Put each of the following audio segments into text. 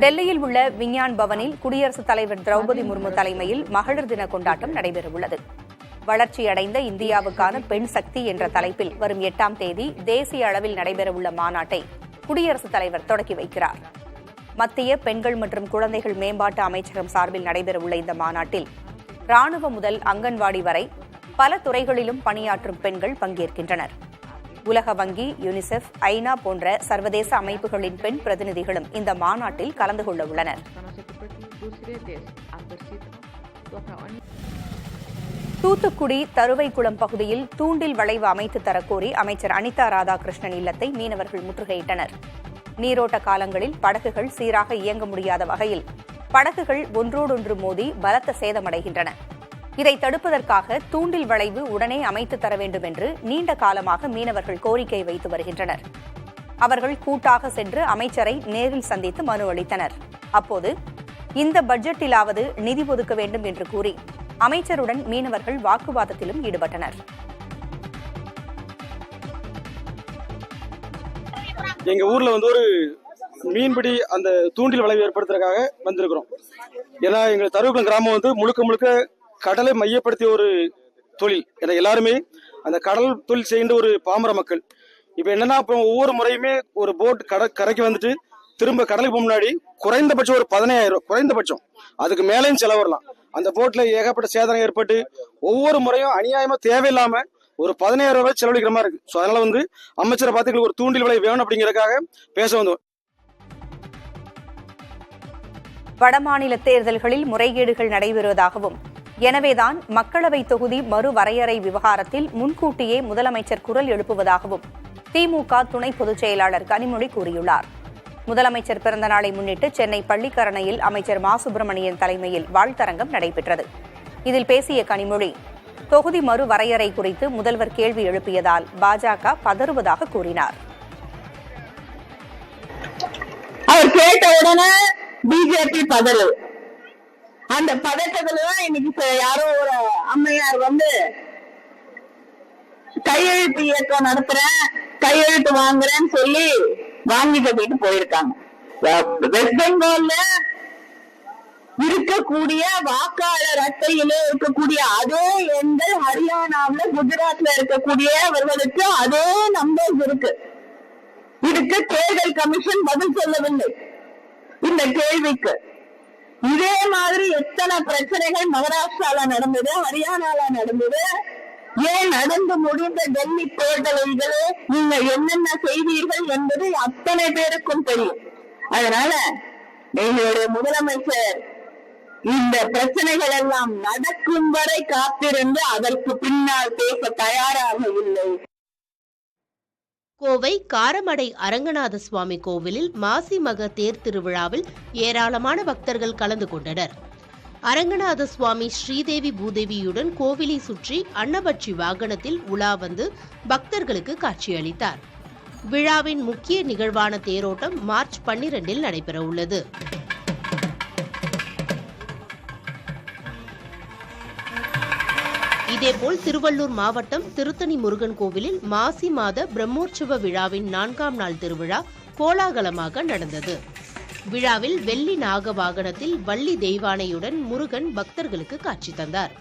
டெல்லியில் உள்ள விஞ்ஞான் பவனில் குடியரசுத் தலைவர் திரௌபதி முர்மு தலைமையில் மகளிர் தின கொண்டாட்டம் நடைபெறவுள்ளது. வளர்ச்சியடைந்த இந்தியாவுக்கான பெண் சக்தி என்ற தலைப்பில் வரும் 8ஆம் தேதி தேசிய அளவில் நடைபெறவுள்ள மாநாட்டை குடியரசுத் தலைவர் தொடக்கி வைக்கிறார். மத்திய பெண்கள் மற்றும் குழந்தைகள் மேம்பாட்டு அமைச்சகம் சார்பில் நடைபெறவுள்ள இந்த மாநாட்டில் ராணுவம் முதல் அங்கன்வாடி வரை பல துறைகளிலும் பணியாற்றும் பெண்கள் பங்கேற்கின்றனர். உலக வங்கி, யுனிசெஃப், ஐநா போன்ற சர்வதேச அமைப்புகளின் பெண் பிரதிநிதிகளும் இந்த மாநாட்டில் கலந்து கொள்ள உள்ளனர். தூத்துக்குடி தருவைக்குளம் பகுதியில் தூண்டில் வளைவு அமைத்து தரக்கோரி அமைச்சர் அனிதா ராதாகிருஷ்ணன் இல்லத்தை மீனவர்கள் முற்றுகையிட்டனர். நீரோட்ட காலங்களில் படகுகள் சீராக இயங்க முடியாத வகையில் படகுகள் ஒன்றோடொன்று மோதி பலத்த சேதமடைகின்றன. இதை தடுப்பதற்காக தூண்டில் வளைவு உடனே அமைத்து தர வேண்டும் என்று நீண்ட காலமாக மீனவர்கள் கோரிக்கை வைத்து வருகின்றனர். அவர்கள் கூட்டாக சென்று அமைச்சரை நேரில் சந்தித்து மனு அளித்தனர். அப்போது இந்த பட்ஜெட்டிலாவது நிதி ஒதுக்க வேண்டும் என்று கூறி அமைச்சருடன் மீனவர்கள் வாக்குவாதத்திலும் ஈடுபட்டனர். எங்க ஊர்ல ஒரு மீன்பிடி அந்த தூண்டில் வளைவு ஏற்படுத்துறதுக்காக வந்திருக்கிறோம். ஏன்னா எங்க தருவக்குளம் கிராமம் முழுக்க முழுக்க கடலை மையப்படுத்திய ஒரு தொழில். ஏன்னா எல்லாருமே அந்த கடல் தொழில் செய்கின்ற ஒரு பாமர மக்கள். இப்ப என்னன்னா ஒவ்வொரு முறையுமே ஒரு போட் கரைக்கு வந்துட்டு திரும்ப கடலுக்கு முன்னாடி குறைந்தபட்சம் ஒரு 15,000 குறைந்தபட்சம், அதுக்கு மேலேயும் செலவு வரலாம். அந்த போட்ல ஏகப்பட்ட சேதனம் ஏற்பட்டு ஒவ்வொரு முறையும் அநியாயமா தேவையில்லாம ஒரு 15,000 ரூபாய் செலவழிக்கிற மாதிரி இருக்கு. ஸோ அதனால அமைச்சரை பார்த்து ஒரு தூண்டில் விலை வேணும் அப்படிங்கறதுக்காக பேச வந்தோம். வடமாநில தேர்தல்களில் முறைகேடுகள் நடைபெறுவதாகவும், எனவேதான் மக்களவை தொகுதி மறுவரையறை விவகாரத்தில் முன்கூட்டியே முதலமைச்சர் குரல் எழுப்புவதாகவும் திமுக துணை பொதுச் செயலாளர் கனிமொழி கூறியுள்ளார். முதலமைச்சர் பிறந்த நாளை முன்னிட்டு சென்னை பள்ளிக்கரணையில் அமைச்சர் மா சுப்பிரமணியன் தலைமையில் வாழ்த்தரங்கம் நடைபெற்றது. இதில் பேசிய கனிமொழி, தொகுதி மறுவரையறை குறித்து முதல்வர் கேள்வி எழுப்பியதால் பாஜக பதறுவதாக கூறினார். அவர் கேட்ட உடனே பிஜேபி பதறு. அந்த பதட்டத்துலதான் இன்னைக்கு யாரோ ஒரு அம்மையார் கையெழுத்து இயக்கம் நடத்துறேன், கையெழுத்து வாங்குறேன்னு சொல்லி வாங்கி கட்டிட்டு போயிருக்காங்க. வெஸ்ட் பெங்கால்ல இருக்கக்கூடிய வாக்காளர் அட்டையிலே இருக்கக்கூடிய அதே எண்கள் ஹரியானாவில், குஜராத்ல இருக்கக்கூடியவர்களுக்கு அதே நம்பர்ஸ் இருக்கு. இதுக்கு தேர்தல் கமிஷன் பதில் சொல்லவில்லை இந்த கேள்விக்கு. இதே மாதிரி எத்தனை பிரச்சனைகள் மகாராஷ்டிரால நடந்தது, ஹரியானால நடந்தது. ஏன் நடந்து முடிந்த டெல்லி தேர்தல்களே நீங்க என்னென்ன செய்தீர்கள் என்பது அத்தனை பேருக்கும் தெரியும். அதனால எங்களுடைய முதலமைச்சர் இந்த பிரச்சனைகள் எல்லாம் நடக்கும் வரை காத்திருந்து அதற்கு பின்னால் பேச தயாராக இல்லை. கோவை காரமடை அரங்கநாத சுவாமி கோவிலில் மாசி மக தேர் திருவிழாவில் ஏராளமான பக்தர்கள் கலந்து கொண்டனர். அரங்கநாத சுவாமி ஸ்ரீதேவி பூதேவியுடன் கோவிலை சுற்றி அன்னபட்சி வாகனத்தில் உலா வந்து பக்தர்களுக்கு காட்சியளித்தார். விழாவின் முக்கிய நிகழ்வான தேரோட்டம் மார்ச் 12 நடைபெறவுள்ளது. இதேபோல் திருவள்ளூர் மாவட்டம் திருத்தணி முருகன் கோவிலில் மாசி மாத பிரம்மோற்சவ விழாவின் 4ஆம் நாள் திருவிழா கோலாகலமாக நடந்தது. விழாவில் வெள்ளி நாக வாகனத்தில் வள்ளி தெய்வானையுடன் முருகன் பக்தர்களுக்கு காட்சி தந்தார்.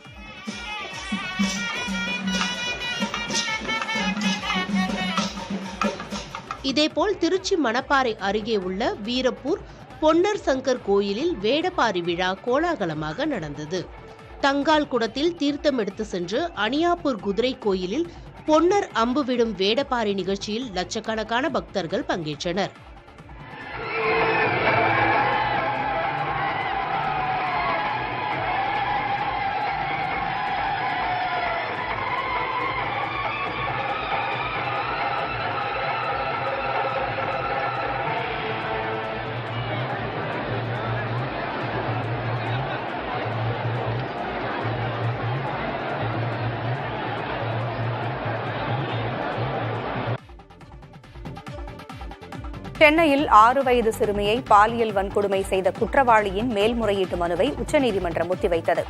இதேபோல் திருச்சி மணப்பாறை அருகே உள்ள வீரப்பூர் பொன்னர் சங்கர் கோயிலில் வேடபாரி விழா கோலாகலமாக நடந்தது. தங்கால் குடத்தில் தீர்த்தம் எடுத்து சென்று அணியாப்பூர் குதிரை கோயிலில் பொன்னர் அம்பு விடும் வேடபாரி நிகழ்ச்சியில் லட்சக்கணக்கான பக்தர்கள் பங்கேற்றனர். சென்னையில் 6 வயது சிறுமியை பாலியல் வன்கொடுமை செய்த குற்றவாளியின் மேல்முறையீட்டு மனுவை உச்சநீதிமன்றம் ஒத்திவைத்தது.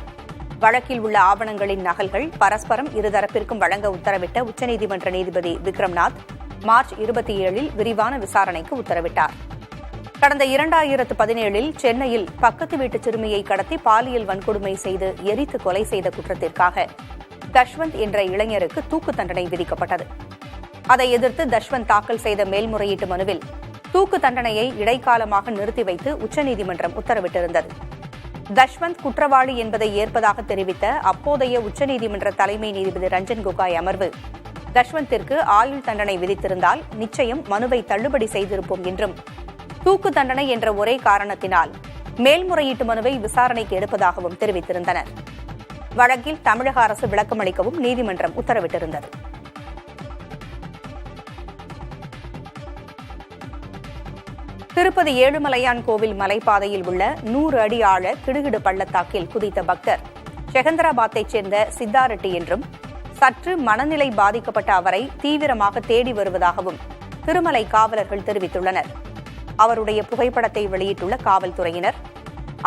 வழக்கில் உள்ள ஆவணங்களின் நகல்கள் பரஸ்பரம் இருதரப்பிற்கும் வழங்க உத்தரவிட்ட உச்சநீதிமன்ற நீதிபதி விக்ரம்நாத் மார்ச் 27 விரிவான விசாரணைக்கு உத்தரவிட்டார். கடந்த 2017 சென்னையில் பக்கத்து வீட்டு சிறுமியை கடத்தி பாலியல் வன்கொடுமை செய்து எரித்து கொலை செய்த குற்றத்திற்காக தஷ்வந்த் என்ற இளைஞருக்கு தூக்கு தண்டனை விதிக்கப்பட்டது. அதை எதிர்த்து தஷ்வந்த் தாக்கல் செய்த மேல்முறையீட்டு மனுவில் தூக்கு தண்டனையை இடைக்காலமாக நிறுத்தி வைத்து உச்சநீதிமன்றம் உத்தரவிட்டிருந்தது. தஷ்வந்த் குற்றவாளி என்பதை ஏற்பதாக தெரிவித்த அப்போதைய உச்சநீதிமன்ற தலைமை நீதிபதி ரஞ்சன் கோகாய் அமர்வு தஷ்வந்திற்கு ஆயுள் தண்டனை விதித்திருந்தால் நிச்சயம் மனுவை தள்ளுபடி செய்திருப்போம் என்றும், தூக்கு தண்டனை என்ற ஒரே காரணத்தினால் மேல்முறையீட்டு மனுவை விசாரணைக்கு எடுப்பதாகவும் தெரிவித்திருந்தனர். வழக்கில் தமிழக அரசு விளக்கமளிக்கவும் நீதிமன்றம் உத்தரவிட்டிருந்தது. திருப்பதி ஏழுமலையான் கோவில் மலைப்பாதையில் உள்ள 100 அடி ஆழ கிடுகிடு பள்ளத்தாக்கில் குதித்த பக்தர் செகந்தராபாத்தைச் சேர்ந்த சித்தாரெட்டி என்றும், சற்று மனநிலை பாதிக்கப்பட்ட அவரை தீவிரமாக தேடி வருவதாகவும் திருமலை காவலர்கள் தெரிவித்துள்ளனர். அவருடைய புகைப்படத்தை வெளியிட்டுள்ள காவல்துறையினர்,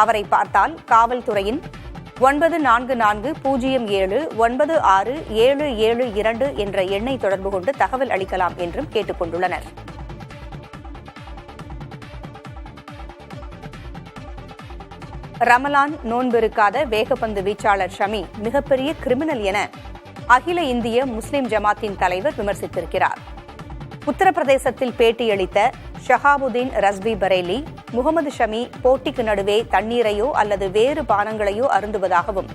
அவரை பார்த்தால் காவல்துறையின் 944007967772 என்ற எண்ணை தொடர்பு கொண்டு தகவல் அளிக்கலாம் என்றும் கேட்டுக் கொண்டுள்ளனர். ரமலான் நோன்பிருக்காத வேகப்பந்து வீச்சாளர் ஷமி மிகப்பெரிய கிரிமினல் என அகில இந்திய முஸ்லிம் ஜமாத்தின் தலைவர் விமர்சித்திருக்கிறார். உத்தரப்பிரதேசத்தில் பேட்டியளித்த ஷஹாபுதீன் ரஸ்பி பரேலி, முகமது ஷமி போட்டிக்கு நடுவே தண்ணீரையோ அல்லது வேறு பானங்களையோ அருந்துவதாகவும்,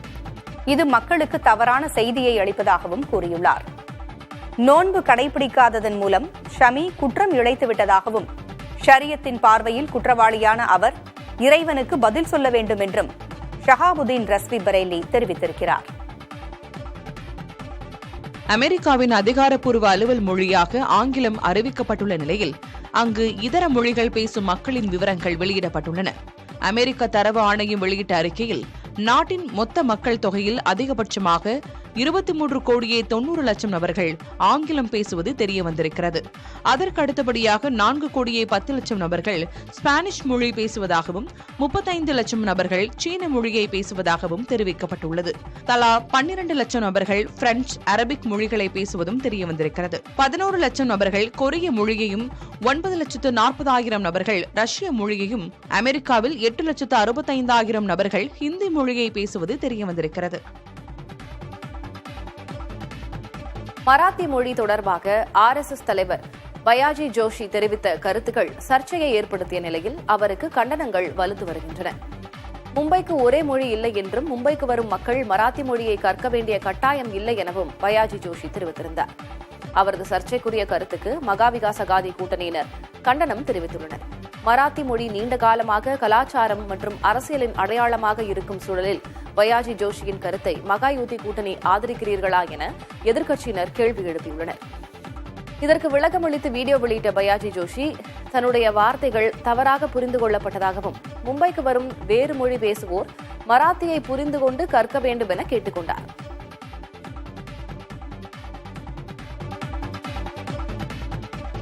இது மக்களுக்கு தவறான செய்தியை அளிப்பதாகவும் கூறியுள்ளார். நோன்பு கடைபிடிக்காததன் மூலம் ஷமி குற்றம் இழைத்துவிட்டதாகவும், ஷரியத்தின் பார்வையில் குற்றவாளியான அவர் இறைவனுக்கு பதில் சொல்ல வேண்டும் என்றும் ஷஹாபுதீன் ரஸ்பி பரேலி தெரிவித்திருக்கிறார். அமெரிக்காவின் அதிகாரப்பூர்வ அலுவல் மொழியாக ஆங்கிலம் அறிவிக்கப்பட்டுள்ள நிலையில் அங்கு இதர மொழிகள் பேசும் மக்களின் விவரங்கள் வெளியிடப்பட்டுள்ளன. அமெரிக்க தரவு ஆணையம் வெளியிட்ட அறிக்கையில் நாட்டின் மொத்த மக்கள் தொகையில் அதிகபட்சமாக 23,90,00,000 நபர்கள் ஆங்கிலம் பேசுவது தெரியவந்திருக்கிறது. அதற்கு அடுத்தபடியாக 4,10,00,000 நபர்கள் ஸ்பானிஷ் மொழி பேசுவதாகவும், 35 லட்சம் நபர்கள் சீன மொழியை பேசுவதாகவும் தெரிவிக்கப்பட்டுள்ளது. தலா 12 லட்சம் நபர்கள் பிரெஞ்சு, அரபிக் மொழிகளை பேசுவதும் தெரியவந்திருக்கிறது. 11 லட்சம் நபர்கள் கொரிய மொழியையும், 9,40,000 நபர்கள் ரஷ்ய மொழியையும், அமெரிக்காவில் 8,65,000 நபர்கள் ஹிந்தி மொழியை பேசுவது தெரியவந்திருக்கிறது. மராத்தி மொழி தொடர்பாக RSS தலைவர் பயாஜி ஜோஷி தெரிவித்த கருத்துக்கள் சர்ச்சையை ஏற்படுத்திய நிலையில் அவருக்கு கண்டனங்கள் வலுத்து வருகின்றன. மும்பைக்கு ஒரே மொழி இல்லை என்றும், மும்பைக்கு வரும் மக்கள் மராத்தி மொழியை கற்க வேண்டிய கட்டாயம் இல்லை எனவும் பயாஜி ஜோஷி தெரிவித்திருந்தார். அவரது சர்ச்சைக்குரிய கருத்துக்கு மகாவிகாஸ் அகாதி கூட்டணியினர் கண்டனம் தெரிவித்துள்ளனர். மராத்தி மொழி நீண்ட காலமாக கலாச்சாரம் மற்றும் அரசியலின் அடையாளமாக இருக்கும் சூழலில் பயாஜி ஜோஷியின் கருத்தை மகாயுதி கூட்டணி ஆதரிக்கிறீர்களா என எதிர்க்கட்சியினர் கேள்வி எழுப்பியுள்ளனர். இதற்கு விளக்கமளித்து வீடியோ வெளியிட்ட பயாஜி ஜோஷி, தன்னுடைய வார்த்தைகள் தவறாக புரிந்து கொள்ளப்பட்டதாகவும், மும்பைக்கு வரும் வேறு மொழி பேசுவோர் மராத்தியை புரிந்து கொண்டு கற்க வேண்டும் என கேட்டுக் கொண்டார்.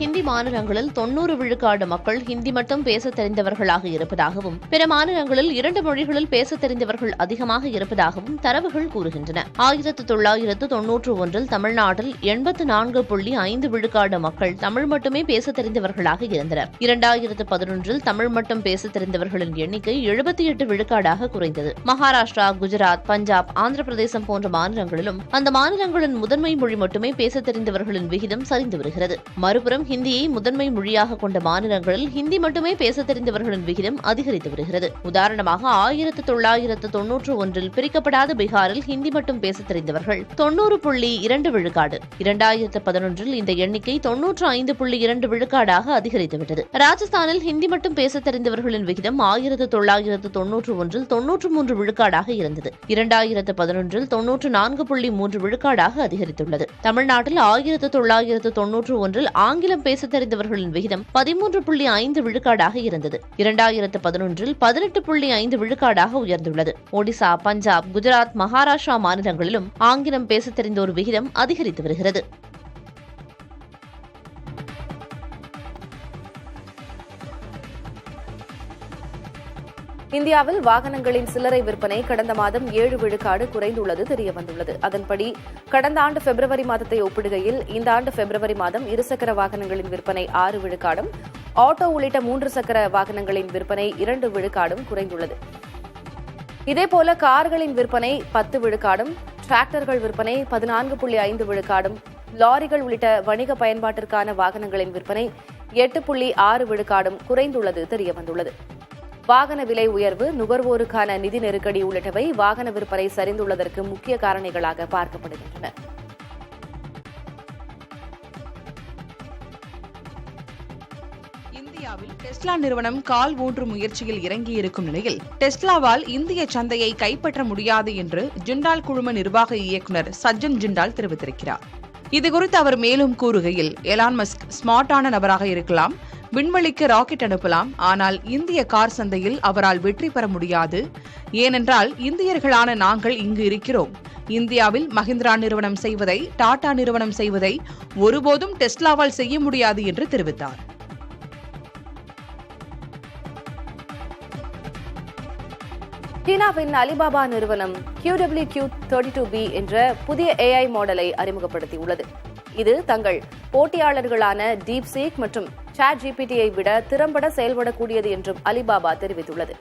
ஹிந்தி மாநிலங்களில் 90 விழுக்காடு மக்கள் ஹிந்தி மட்டும் பேச தெரிந்தவர்களாக இருப்பதாகவும், பிற மாநிலங்களில் 2 மொழிகளில் பேச தெரிந்தவர்கள் அதிகமாக இருப்பதாகவும் தரவுகள் கூறுகின்றன. 1991 தமிழ்நாட்டில் 84.5 விழுக்காடு மக்கள் தமிழ் மட்டுமே பேச தெரிந்தவர்களாக இருந்தனர். 2011 தமிழ் மட்டும் பேச தெரிந்தவர்களின் எண்ணிக்கை 78 விழுக்காடாக குறைந்தது. மகாராஷ்டிரா, குஜராத், பஞ்சாப், ஆந்திர பிரதேசம் போன்ற மாநிலங்களிலும் அந்த மாநிலங்களின் முதன்மை மொழி மட்டுமே பேச தெரிந்தவர்களின் விகிதம் சரிந்து வருகிறது. மறுபுறம் ஹிந்தியை முதன்மை மொழியாக கொண்ட மாநிலங்களில் ஹிந்தி மட்டுமே பேச தெரிந்தவர்களின் விகிதம் அதிகரித்து வருகிறது. உதாரணமாக 1991 பிரிக்கப்படாத பீகாரில் ஹிந்தி மட்டும் பேச தெரிந்தவர்கள் 90.2 விழுக்காடு. 2011 இந்த எண்ணிக்கை 95.2 விழுக்காடாக அதிகரித்துவிட்டது. ராஜஸ்தானில் ஹிந்தி மட்டும் பேச தெரிந்தவர்களின் விகிதம் 1991 93 விழுக்காடாக இருந்தது. 2011 94.3 விழுக்காடாக அதிகரித்துள்ளது. தமிழ்நாட்டில் 1991 ஆங்கிலம் பேச தெரிந்தவர்களின் விகிதம் 13.5 விழுக்காடாக இருந்தது. 2011 18.5 விழுக்காடாக உயர்ந்துள்ளது. ஒடிசா, பஞ்சாப், குஜராத், மகாராஷ்டிரா மாநிலங்களிலும் ஆங்கிலம் பேச தெரிந்தோர் விகிதம் அதிகரித்து வருகிறது. இந்தியாவில் வாகனங்களின் சில்லறை விற்பனை கடந்த மாதம் 7 விழுக்காடு குறைந்துள்ளது தெரியவந்துள்ளது. அதன்படி கடந்த ஆண்டு பிப்ரவரி மாதத்தை ஒப்பிடுகையில் இந்த ஆண்டு பிப்ரவரி மாதம் இருசக்கர வாகனங்களின் விற்பனை 6 விழுக்காடும், ஆட்டோ உள்ளிட்ட 3 சக்கர வாகனங்களின் விற்பனை 2 விழுக்காடும் குறைந்துள்ளது. இதேபோல கார்களின் விற்பனை 10 விழுக்காடும், டிராக்டர்கள் விற்பனை 14.5 விழுக்காடும், லாரிகள் உள்ளிட்ட வணிக பயன்பாட்டிற்கான வாகனங்களின் விற்பனை 8.6 விழுக்காடும் குறைந்துள்ளது தெரியவந்துள்ளது. வாகன விலை உயர்வு, நுகர்வோருக்கான நிதி நெருக்கடி உள்ளிட்டவை வாகன விற்பனை சரிந்துள்ளதற்கு முக்கிய காரணிகளாக பார்க்கப்படுகின்றன. இந்தியாவில் டெஸ்லா நிறுவனம் கால் ஊன்றும் முயற்சியில் இறங்கியிருக்கும் நிலையில் டெஸ்லாவால் இந்திய சந்தையை கைப்பற்ற முடியாது என்று ஜிண்டால் குழும நிர்வாக இயக்குநர் சஜ்ஜன் ஜிண்டால் தெரிவித்திருக்கிறார். இதுகுறித்து அவர் மேலும் கூறுகையில், எலான் மஸ்க் ஸ்மார்ட்டான நபராக இருக்கலாம், விண்வெளிக்கு ராக்கெட் அனுப்பலாம், ஆனால் இந்திய கார் சந்தையில் அவரால் வெற்றி பெற முடியாது. ஏனென்றால் இந்தியர்களான நாங்கள் இங்கு இருக்கிறோம். இந்தியாவில் மஹிந்திரா நிறுவனம் செய்வதை டாடா நிறுவனம் செய்வதை ஒருபோதும் டெஸ்லாவால் செய்ய முடியாது என்று தெரிவித்தார். சீனாவின் அலிபாபா நிறுவனம் QWQ32B என்ற புதிய AI மாடலை அறிமுகப்படுத்தியுள்ளது. இது தங்கள் போட்டியாளர்களான டீப்சீக் மற்றும் ChatGPT-யை விட திறம்பட செயல்படக்கூடியது என்றும் அலிபாபா தெரிவித்துள்ளது.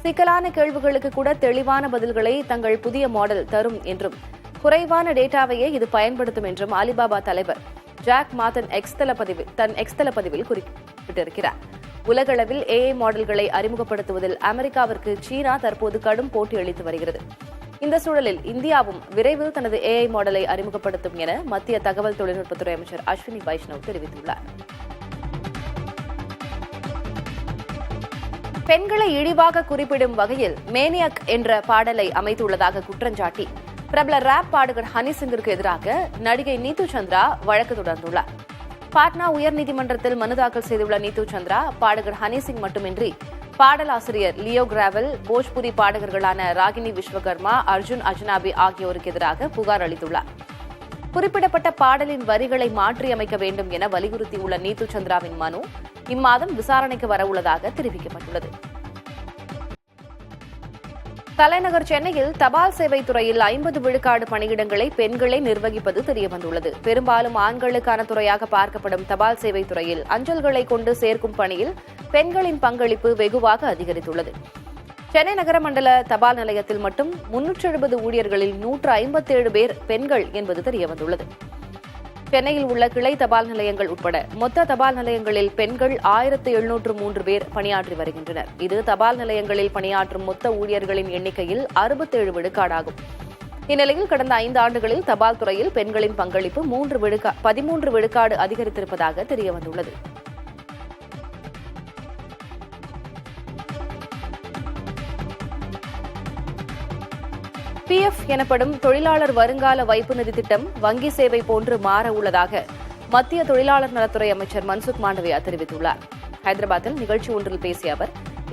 சிக்கலான கேள்விகளுக்கு கூட தெளிவான பதில்களை தங்கள் புதிய மாடல் தரும் என்றும், குறைவான டேட்டாவையே இது பயன்படுத்தும் என்றும் அலிபாபா தலைவர் ஜாக் மா தன் எக்ஸ் தள பதிவில் குறிப்பிட்டிருக்கிறார். உலகளவில் AI மாடல்களை அறிமுகப்படுத்துவதில் அமெரிக்காவிற்கு சீனா தற்போது கடும் போட்டி அளித்து வருகிறது. இந்த சூழலில் இந்தியாவும் விரைவில் தனது AI மாடலை அறிமுகப்படுத்தும் என மத்திய தகவல் தொழில்நுட்பத்துறை அமைச்சர் அஸ்வினி வைஷ்ணவ் தெரிவித்துள்ளார். பெண்களை இழிவாக குறிப்பிடும் வகையில் மேனியக் என்ற பாடலை அமைத்துள்ளதாக குற்றஞ்சாட்டி பிரபல ராப் பாடகர் ஹனி சிங்கிற்கு எதிராக நடிகை நீது சந்திரா வழக்கு தொடர்ந்துள்ளார். பாட்னா உயர்நீதிமன்றத்தில் மனு தாக்கல் செய்துள்ள நீது சந்திரா, பாடகர் ஹனி சிங் மட்டுமின்றி பாடலாசிரியர் லியோ கிராவல், போஜ்புரி பாடகர்களான ராகினி விஸ்வகர்மா, அர்ஜுன் அஜ்னாபி ஆகியோருக்கு எதிராக புகார் அளித்துள்ளார். குறிப்பிடப்பட்ட பாடலின் வரிகளை மாற்றியமைக்க வேண்டும் என வலியுறுத்தியுள்ள நீது சந்திராவின் மனு இம்மாதம் விசாரணைக்கு வரவுள்ளதாக தெரிவிக்கப்பட்டுள்ளது. தலைநகர் சென்னையில் தபால் சேவை துறையில் 50 விழுக்காடு பணியிடங்களை பெண்களே நிர்வகிப்பது தெரியவந்துள்ளது. பெரும்பாலும் ஆண்களுக்கான துறையாக பார்க்கப்படும் தபால் சேவை துறையில் அஞ்சல்களை கொண்டு சேர்க்கும் பணியில் பெண்களின் பங்களிப்பு வெகுவாக அதிகரித்துள்ளது. சென்னை நகர மண்டல தபால் நிலையத்தில் மட்டும் 370 ஊழியர்களில் 157 பேர் பெண்கள் என்பது தெரியவந்துள்ளது. சென்னையில் உள்ள கிளை தபால் நிலையங்கள் உட்பட மொத்த தபால் நிலையங்களில் பெண்கள் 1703 பேர் பணியாற்றி வருகின்றனர். இது தபால் நிலையங்களில் பணியாற்றும் மொத்த ஊழியர்களின் எண்ணிக்கையில் 67 விழுக்காடாகும். இந்நிலையில் கடந்த 5 ஆண்டுகளில் தபால் துறையில் பெண்களின் பங்களிப்பு 13 விழுக்காடு அதிகரித்திருப்பதாக தெரியவந்துள்ளது. PF எனப்படும் தொழிலாளர் வருங்கால வைப்பு நிதி திட்டம் வங்கி சேவை போன்று மாற உள்ளதாக மத்திய தொழிலாளர் நலத்துறை அமைச்சர் மன்சுக் மாண்டவியா தெரிவித்துள்ளார். ஹைதராபாத்தில் நிகழ்ச்சி ஒன்றில் பேசிய அவர்,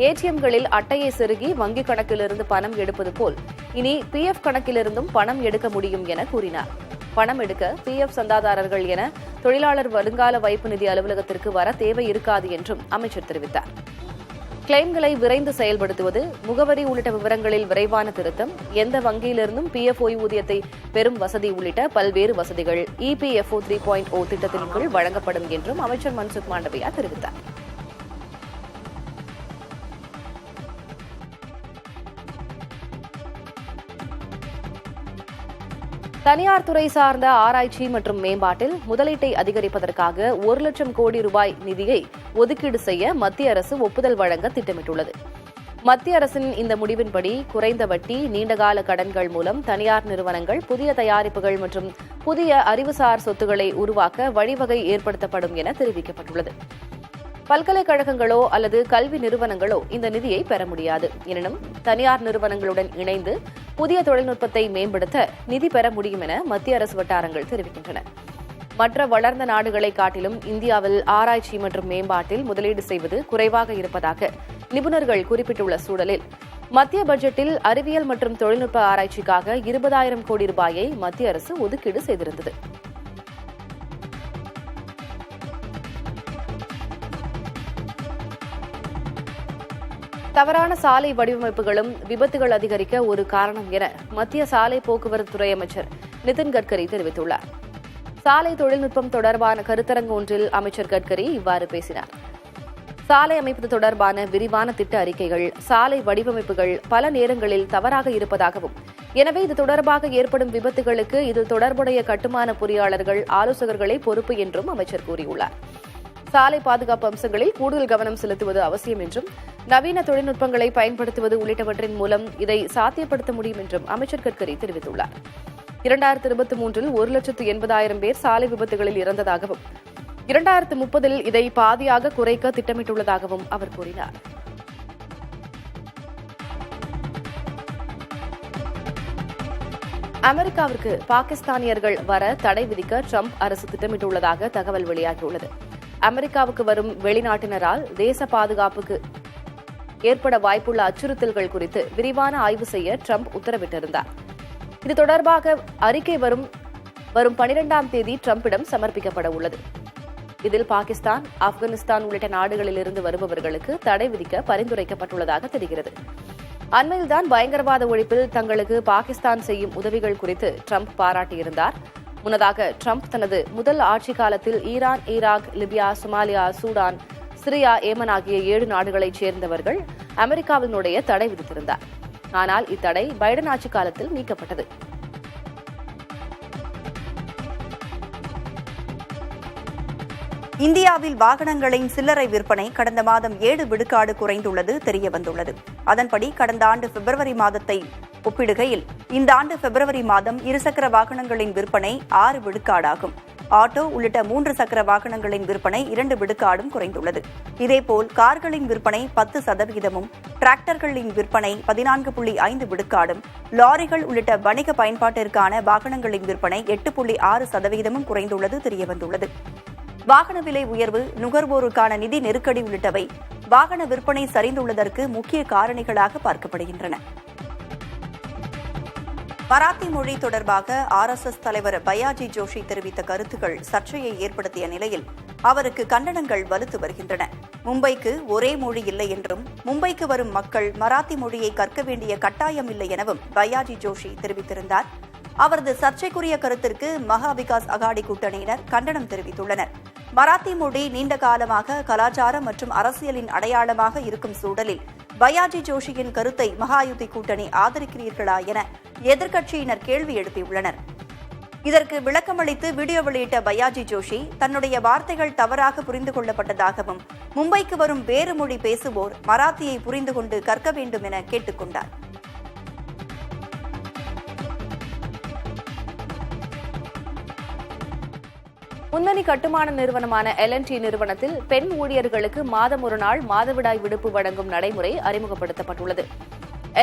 ATM-களில் அட்டையை செருகி வங்கிக் கணக்கிலிருந்து பணம் எடுப்பது போல் இனி PF கணக்கிலிருந்தும் பணம் எடுக்க முடியும் என கூறினார். பணம் எடுக்க PF சந்தாதாரர்கள் என தொழிலாளர் வருங்கால வைப்பு நிதி அலுவலகத்திற்கு வர தேவை இருக்காது என்றும் அமைச்சர் தெரிவித்தார். கிளைம்களை விரைந்து செயல்படுத்துவது, முகவரி உள்ளிட்ட விவரங்களில் விரைவான திருத்தம், எந்த வங்கியிலிருந்தும் PF ஓய்வூதியத்தை பெறும் வசதி உள்ளிட்ட பல்வேறு வசதிகள் EPFO 3.0 திட்டத்தின் கீழ் வழங்கப்படும் என்றும் அமைச்சர் மன்சுக் மாண்டவியா தெரிவித்தார். தனியார் துறை சார்ந்த ஆராய்ச்சி மற்றும் மேம்பாட்டில் முதலீட்டை அதிகரிப்பதற்காக 1 லட்சம் கோடி ரூபாய் நிதியை ஒதுக்கீடு செய்ய மத்திய அரசு ஒப்புதல் வழங்க திட்டமிட்டுள்ளது. மத்திய அரசின் இந்த முடிவின்படி குறைந்த வட்டி, நீண்டகால கடன்கள் மூலம் தனியார் நிறுவனங்கள் புதிய தயாரிப்புகள் மற்றும் புதிய அறிவுசார் சொத்துக்களை உருவாக்க வழிவகை ஏற்படுத்தப்படும் என தெரிவிக்கப்பட்டுள்ளது. பல்கலைக்கழகங்களோ அல்லது கல்வி நிறுவனங்களோ இந்த நிதியை பெற முடியாது. எனினும் தனியார் நிறுவனங்களுடன் இணைந்து புதிய தொழில்நுட்பத்தை மேம்படுத்த நிதி பெற முடியும் என மத்திய அரசு வட்டாரங்கள் தெரிவிக்கின்றன. மற்ற வளர்ந்த நாடுகளை காட்டிலும் இந்தியாவில் ஆராய்ச்சி மற்றும் மேம்பாட்டில் முதலீடு செய்வது குறைவாக இருப்பதாக நிபுணர்கள் குறிப்பிட்டுள்ள சூழலில் மத்திய பட்ஜெட்டில் அறிவியல் மற்றும் தொழில்நுட்ப ஆராய்ச்சிக்காக 20,000 கோடி ரூபாயை மத்திய அரசு ஒதுக்கீடு செய்திருந்தது. தவறான சாலை வடிவமைப்புகளும் விபத்துகள் அதிகரிக்க ஒரு காரணம் என மத்திய சாலை போக்குவரத்து துறை அமைச்சர் நிதின் கட்கரி தெரிவித்துள்ளார். சாலை தொழில்நுட்பம் தொடர்பான கருத்தரங்கு ஒன்றில் அமைச்சர் கட்கரி இவ்வாறு பேசினார். சாலை அமைப்பது தொடர்பான விரிவான திட்ட அறிக்கைகள், சாலை வடிவமைப்புகள் பல நேரங்களில் தவறாக இருப்பதாகவும், எனவே இது தொடர்பாக ஏற்படும் விபத்துகளுக்கு இது தொடர்புடைய கட்டுமான பொறியாளர்கள், ஆலோசகர்களே பொறுப்பு என்றும் அமைச்சர் கூறியுள்ளார். சாலை பாதுகாப்பு அம்சங்களில் கூடுதல் கவனம் செலுத்துவது அவசியம் என்றும், நவீன தொழில்நுட்பங்களை பயன்படுத்துவது உள்ளிட்டவற்றின் மூலம் இதை சாத்தியப்படுத்த முடியும் என்றும் அமைச்சர் கட்கரி தெரிவித்துள்ளார். 2023 1,80,000 பேர் சாலை விபத்துகளில் இறந்ததாகவும், 2030 இதை பாதியாக குறைக்க திட்டமிட்டுள்ளதாகவும் அவர் கூறினார். அமெரிக்காவிற்கு பாகிஸ்தானியர்கள் வர தடை விதிக்க ட்ரம்ப் அரசு திட்டமிட்டுள்ளதாக தகவல் வெளியாகியுள்ளது. அமெரிக்காவுக்கு வரும் வெளிநாட்டினரால் தேச பாதுகாப்புக்கு ஏற்பட வாய்ப்புள்ள அச்சுறுத்தல்கள் குறித்து விரிவான ஆய்வு செய்ய ட்ரம்ப் உத்தரவிட்டிருந்தார். இது தொடர்பாக அறிக்கை வரும் 12ஆம் தேதி ட்ரம்பிடம் சமர்ப்பிக்கப்பட உள்ளது. இதில் பாகிஸ்தான், ஆப்கானிஸ்தான் உள்ளிட்ட நாடுகளிலிருந்து வருபவர்களுக்கு தடை விதிக்க பரிந்துரைக்கப்பட்டுள்ளதாக தெரிகிறது. அண்மையில்தான் பயங்கரவாத ஒழிப்பில் தங்களுக்கு பாகிஸ்தான் செய்யும் உதவிகள் குறித்து ட்ரம்ப் பாராட்டியிருந்தார். முன்னதாக ட்ரம்ப் தனது முதல் ஆட்சிக் காலத்தில் Iran, Iraq, Libya, Somalia, Sudan, Syria, Yemen ஆகிய 7 நாடுகளைச் சேர்ந்தவர்கள் அமெரிக்காவில் நுழைய தடை விதித்திருந்தார். ஆனால் இத்தடை பைடன் ஆட்சிக் காலத்தில் நீக்கப்பட்டது. இந்தியாவில் வாகனங்களின் சில்லறை விற்பனை கடந்த மாதம் 7 விழுக்காடு குறைந்துள்ளது தெரியவந்துள்ளது. அதன்படி கடந்த ஆண்டு பிப்ரவரி மாதத்தை ஒப்பிடுகையில் இந்த ஆண்டு பிப்ரவரி மாதம் இருசக்கர வாகனங்களின் விற்பனை 6 விழுக்காடாகும். ஆட்டோ உள்ளிட்ட 3 சக்கர வாகனங்களின் விற்பனை 2 விழுக்காடும் குறைந்துள்ளது. இதேபோல் கார்களின் விற்பனை 10%, டிராக்டர்களின் விற்பனை 14.5 விழுக்காடும், லாரிகள் உள்ளிட்ட வணிக பயன்பாட்டிற்கான வாகனங்களின் விற்பனை 8.6% குறைந்துள்ளது தெரியவந்துள்ளது. வாகன விலை உயர்வு, நுகர்வோருக்கான நிதி நெருக்கடி உள்ளிட்டவை வாகன விற்பனை சரிந்துள்ளதற்கு முக்கிய காரணிகளாக பார்க்கப்படுகின்றன. மராத்தி மொழி தொடர்பாக RSS தலைவர் பயாஜி ஜோஷி தெரிவித்த கருத்துக்கள் சர்ச்சையை ஏற்படுத்திய நிலையில் அவருக்கு கண்டனங்கள் வலுத்து வருகின்றன. மும்பைக்கு ஒரே மொழி இல்லை என்றும், மும்பைக்கு வரும் மக்கள் மராத்தி மொழியை கற்க வேண்டிய கட்டாயம் இல்லை எனவும் பயாஜி ஜோஷி தெரிவித்திருந்தார். அவரது சர்ச்சைக்குரிய கருத்திற்கு மகா விகாஸ் அகாடி கூட்டணியினர் கண்டனம் தெரிவித்துள்ளனர். மராத்தி மொழி நீண்ட காலமாக கலாச்சாரம் மற்றும் அரசியலின் அடையாளமாக இருக்கும் சூழலில் பயாஜி ஜோஷியின் கருத்தை மகாயுதி கூட்டணி ஆதரிக்கிறீர்களா என எதிர்க்கட்சியினர் கேள்வி எழுப்பியுள்ளனர். இதற்கு விளக்கமளித்து வீடியோ வெளியிட்ட பயாஜி ஜோஷி தன்னுடைய வார்த்தைகள் தவறாக புரிந்து கொள்ளப்பட்டதாகவும், மும்பைக்கு வரும் வேறு மொழி பேசுவோர் மராத்தியை புரிந்து கொண்டு கற்க வேண்டும் என கேட்டுக் கொண்டார். முன்னணி கட்டுமான நிறுவனமான L&T நிறுவனத்தில் பெண் ஊழியர்களுக்கு மாதம் ஒரு நாள் மாதவிடாய் விடுப்பு வழங்கும் நடைமுறை அறிமுகப்படுத்தப்பட்டுள்ளது.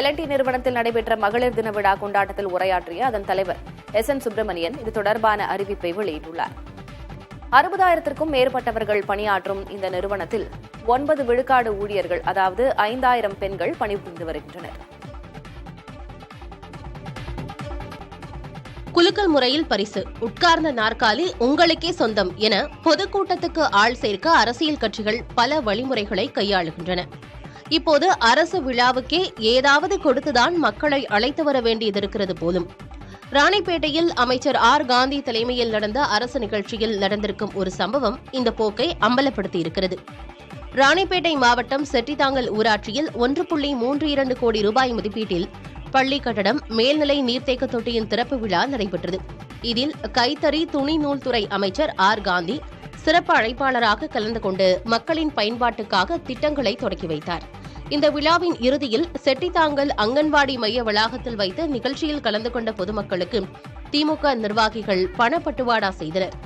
L&T நிறுவனத்தில் நடைபெற்ற மகளிர் தின விழா கொண்டாட்டத்தில் உரையாற்றிய அதன் தலைவர் SN சுப்பிரமணியன் இது தொடர்பான அறிவிப்பை வெளியிட்டுள்ளார். 60,000க்கும் மேற்பட்டவர்கள் பணியாற்றும் இந்த நிறுவனத்தில் 9 விழுக்காடு ஊழியர்கள், அதாவது 5,000 பெண்கள் பணிபுரிந்து வருகின்றனர். குலுக்கல் முறையில் பரிசு, உட்கார்ந்த நாற்காலி உங்களுக்கே சொந்தம் என பொதுக்கூட்டத்துக்கு ஆள் சேர்க்க அரசியல் கட்சிகள் பல வழிமுறைகளை கையாளுகின்றன. இப்போது அரசு விழாவுக்கே ஏதாவது கொடுத்துதான் மக்களை அழைத்து வர வேண்டியதிருக்கிறது போலும். ராணிப்பேட்டையில் அமைச்சர் R. காந்தி தலைமையில் நடந்த அரசு நிகழ்ச்சியில் நடந்திருக்கும் ஒரு சம்பவம் இந்த போக்கை அம்பலப்படுத்தியிருக்கிறது. ராணிப்பேட்டை மாவட்டம் செட்டித்தாங்கல் ஊராட்சியில் 1.32 கோடி ரூபாய் மதிப்பீட்டில் பள்ளி கட்டடம், மேல்நிலை நீர்த்தேக்க தொட்டியின் திறப்பு விழா நடைபெற்றது. இதில் கைத்தறி துணி நூல் துறை அமைச்சர் R. காந்தி சிறப்பு அழைப்பாளராக கலந்து கொண்டு மக்களின் பயன்பாட்டுக்காக திட்டங்களை தொடக்கி வைத்தார். இந்த விழாவின் இறுதியில் செட்டித்தாங்கல் அங்கன்வாடி மைய வளாகத்தில் வைத்த நிகழ்ச்சியில் கலந்து கொண்ட பொதுமக்களுக்கு திமுக நிர்வாகிகள் பணப்பட்டுவாடா செய்தனர்.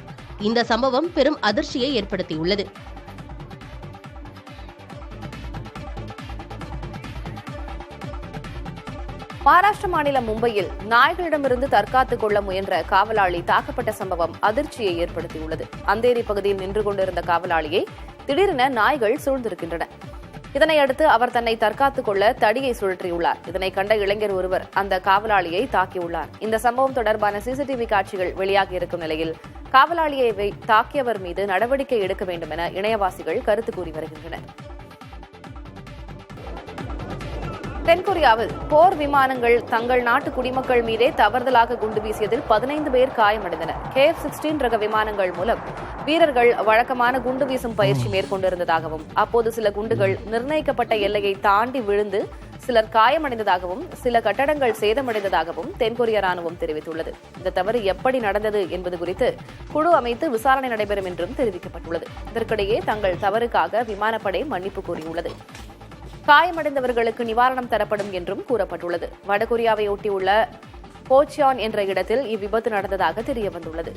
இந்த சம்பவம் பெரும் அதிர்ச்சியை ஏற்படுத்தியுள்ளது. மகாராஷ்டிர மாநிலம் மும்பையில் நாய்களிடமிருந்து தற்காத்துக் கொள்ள முயன்ற காவலாளி தாக்கப்பட்ட சம்பவம் அதிர்ச்சியை ஏற்படுத்தியுள்ளது. அந்தேரி பகுதியில் நின்று கொண்டிருந்த காவலாளியை திடீரென நாய்கள் சூழ்ந்திருக்கின்றன. இதனையடுத்து அவர் தன்னை தற்காத்துக் கொள்ள தடியை சுழற்றியுள்ளார். இதனை கண்ட இளைஞர் ஒருவர் அந்த காவலாளியை தாக்கியுள்ளார். இந்த சம்பவம் தொடர்பான CCTV காட்சிகள் வெளியாகியிருக்கும் நிலையில் காவலாளியை தாக்கியவர் மீது நடவடிக்கை எடுக்க வேண்டும் என இணையவாசிகள் கருத்து கூறி வருகின்றனர். தென்கொரியாவில் போர் விமானங்கள் தங்கள் நாட்டு குடிமக்கள் மீதே தவறுதலாக குண்டு வீசியதில் 15 பேர் காயமடைந்தனர். KF-16 ரக விமானங்கள் மூலம் வீரர்கள் வழக்கமான குண்டு வீசும் பயிற்சி மேற்கொண்டிருந்ததாகவும் அப்போது சில குண்டுகள் நிர்ணயிக்கப்பட்ட எல்லையை தாண்டி விழுந்து சிலர் காயமடைந்ததாகவும் சில கட்டடங்கள் சேதமடைந்ததாகவும் தென்கொரிய ராணுவம் தெரிவித்துள்ளது. இந்த தவறு எப்படி நடந்தது என்பது குறித்து குழு அமைத்து விசாரணை நடைபெறும் என்றும் தெரிவிக்கப்பட்டுள்ளது. இதற்கிடையே தங்கள் தவறுக்காக விமானப்படை மன்னிப்பு கோரியுள்ளது. காயமடைந்தவர்களுக்கு நிவாரணம் தரப்படும் என்றும் கூறப்பட்டுள்ளது. வடகொரியாவை ஒட்டியுள்ள போச்சியான் என்ற இடத்தில் இவ்விபத்து நடந்ததாக தெரியவந்துள்ளது.